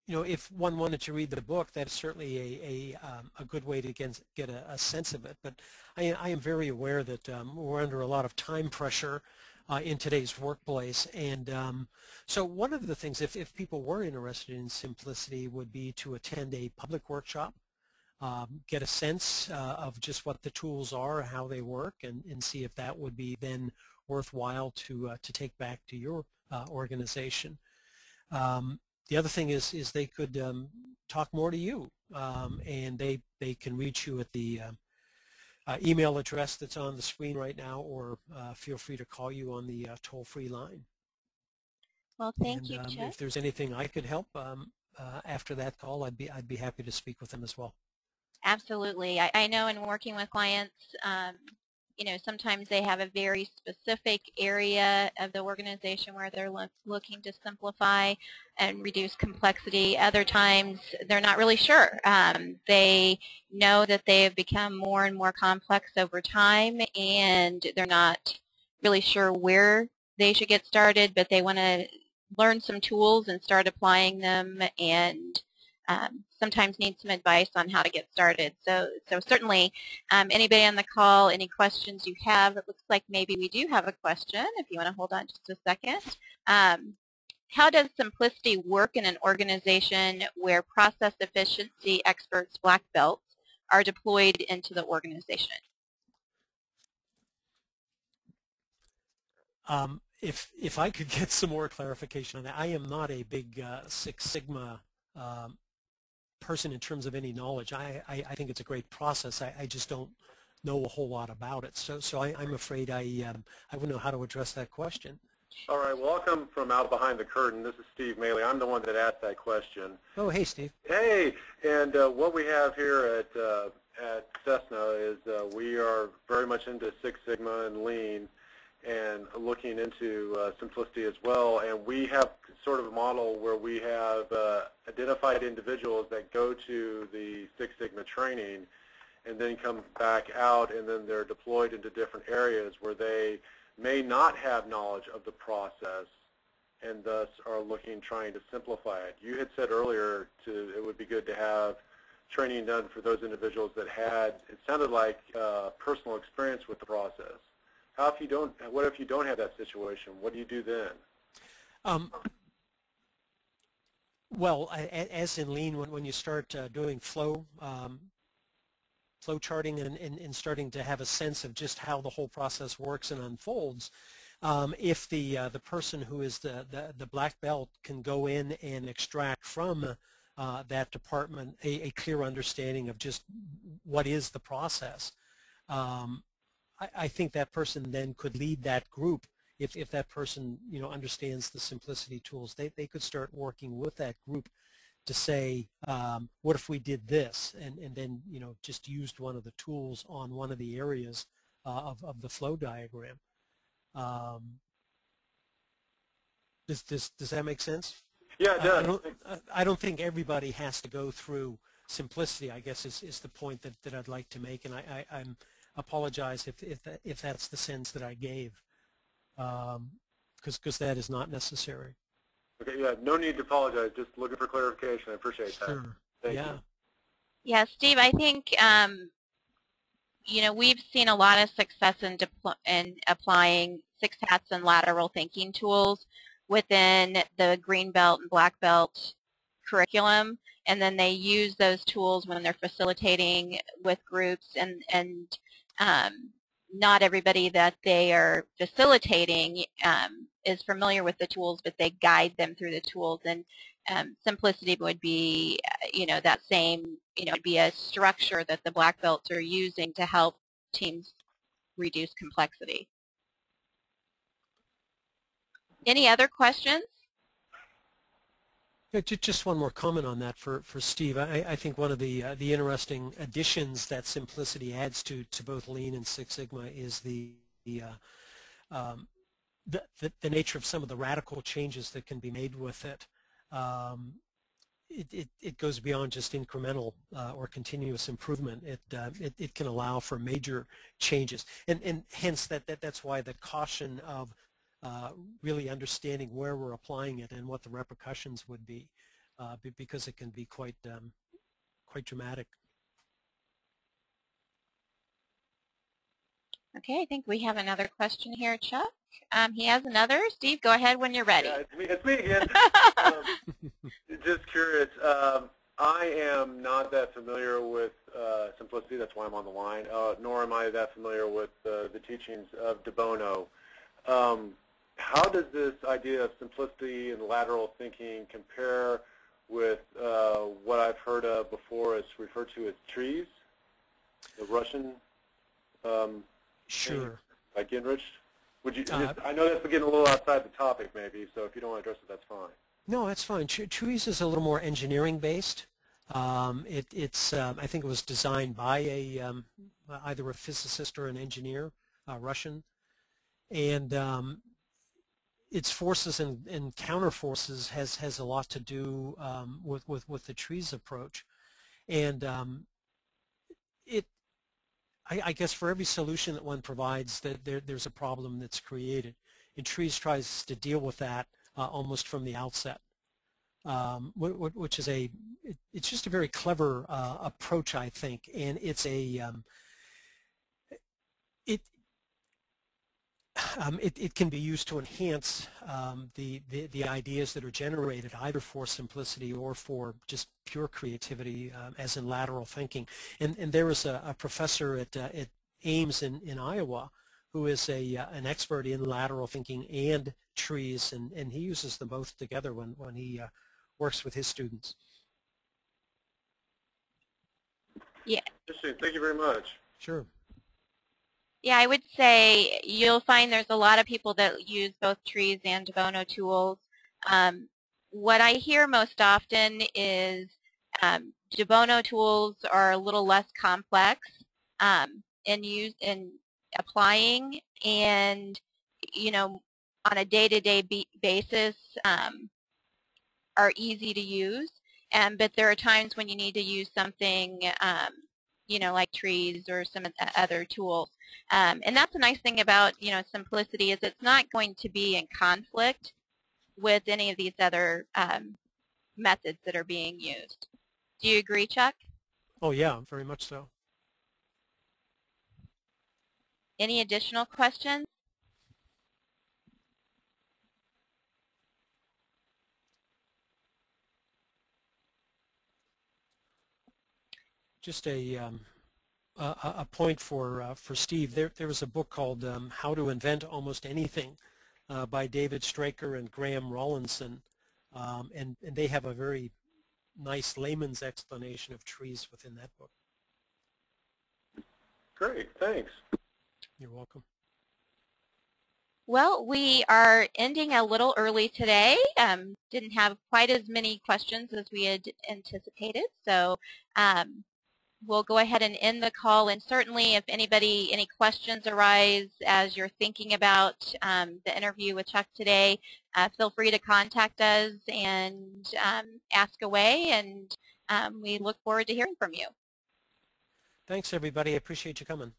if one wanted to read the book, that's certainly a good way to get a sense of it. But I am very aware that we're under a lot of time pressure in today's workplace. And so one of the things, if people were interested in simplicity, would be to attend a public workshop, get a sense of just what the tools are, how they work, and see if that would be then worthwhile to take back to your organization. The other thing is they could talk more to you, and they can reach you at the email address that's on the screen right now, or feel free to call you on the toll-free line. Well, thank you, Chip. If there's anything I could help after that call, I'd be happy to speak with them as well. Absolutely. I know in working with clients, sometimes they have a very specific area of the organization where they're looking to simplify and reduce complexity. Other times they're not really sure. They know that they have become more and more complex over time, and they're not really sure where they should get started, but they want to learn some tools and start applying them, and sometimes need some advice on how to get started. So certainly, anybody on the call, any questions you have, it looks like maybe we do have a question, if you want to hold on just a second. How does simplicity work in an organization where process efficiency experts, black belts, are deployed into the organization? If I could get some more clarification on that, I am not a big Six Sigma person in terms of any knowledge. I think it's a great process. I just don't know a whole lot about it. So I'm afraid I wouldn't know how to address that question. All right. Well, I'll come from out behind the curtain. This is Steve Maley. I'm the one that asked that question. Oh, hey, Steve. Hey. And what we have here at Cessna is we are very much into Six Sigma and Lean, and looking into simplicity as well. And we have sort of a model where we have identified individuals that go to the Six Sigma training and then come back out, and then they're deployed into different areas where they may not have knowledge of the process and thus are trying to simplify it. You had said earlier it would be good to have training done for those individuals that had, it sounded like, personal experience with the process. What if you don't have that situation? What do you do then? Well, as in Lean, when you start doing flow charting and starting to have a sense of just how the whole process works and unfolds, if the person who is the black belt can go in and extract from that department a clear understanding of just what is the process, I think that person then could lead that group. If that person understands the simplicity tools, they could start working with that group to say, what if we did this, and then just used one of the tools on one of the areas of the flow diagram. Does that make sense? Yeah, it does. I don't think everybody has to go through simplicity, I guess is the point that I'd like to make, and I'm apologize if that's the sense that I gave, because that is not necessary. Okay, yeah, no need to apologize. Just looking for clarification. I appreciate that. Sure. Thank you. Yeah, Steve, I think we've seen a lot of success in applying Six Hats and lateral thinking tools within the green belt and black belt curriculum, and then they use those tools when they're facilitating with groups, and not everybody that they are facilitating is familiar with the tools, but they guide them through the tools. And simplicity would be, that same, would be a structure that the black belts are using to help teams reduce complexity. Any other questions? Yeah, just one more comment on that for Steve. I think one of the interesting additions that simplicity adds to both Lean and Six Sigma is the nature of some of the radical changes that can be made with it. It goes beyond just incremental or continuous improvement. It can allow for major changes, and hence that's why the caution of really understanding where we're applying it and what the repercussions would be. because it can be quite dramatic. Okay, I think we have another question here, Chuck. He has another. Steve, go ahead when you're ready. Yeah, it's me again. Just curious. I am not that familiar with simplicity. That's why I'm on the line. Nor am I that familiar with the teachings of de Bono. How does this idea of simplicity and lateral thinking compare with what I've heard of before as referred to as TRIZ, the Russian Sure. by Gingrich? Would you? I know that's getting a little outside the topic, maybe. So if you don't want to address it, that's fine. No, that's fine. TRIZ is a little more engineering based. It's I think it was designed by either a physicist or an engineer, Russian, and its forces and counter forces has a lot to do with the TRIZ approach, and I guess for every solution that one provides, that there's a problem that's created, and TRIZ tries to deal with that almost from the outset, which is it's just a very clever approach, I think, and it's it can be used to enhance the ideas that are generated either for simplicity or for just pure creativity, as in lateral thinking. And there was a professor at Ames in Iowa who is an expert in lateral thinking and TRIZ, and he uses them both together when he works with his students. Yeah. Interesting. Thank you very much. Sure. Yeah, I would say you'll find there's a lot of people that use both TRIZ and de Bono tools. What I hear most often is de Bono tools are a little less complex in applying, and on a day-to-day basis are easy to use. But there are times when you need to use something like TRIZ or some other tools. And that's the nice thing about, simplicity, is it's not going to be in conflict with any of these other methods that are being used. Do you agree, Chuck? Oh, yeah, very much so. Any additional questions? Just a point for Steve. There was a book called How to Invent Almost Anything by David Straker and Graham Rawlinson, and they have a very nice layman's explanation of TRIZ within that book. Great, thanks. You're welcome. Well, we are ending a little early today. Didn't have quite as many questions as we had anticipated, so we'll go ahead and end the call. And certainly if any questions arise as you're thinking about the interview with Chuck today, feel free to contact us and ask away, and we look forward to hearing from you. Thanks, everybody. I appreciate you coming.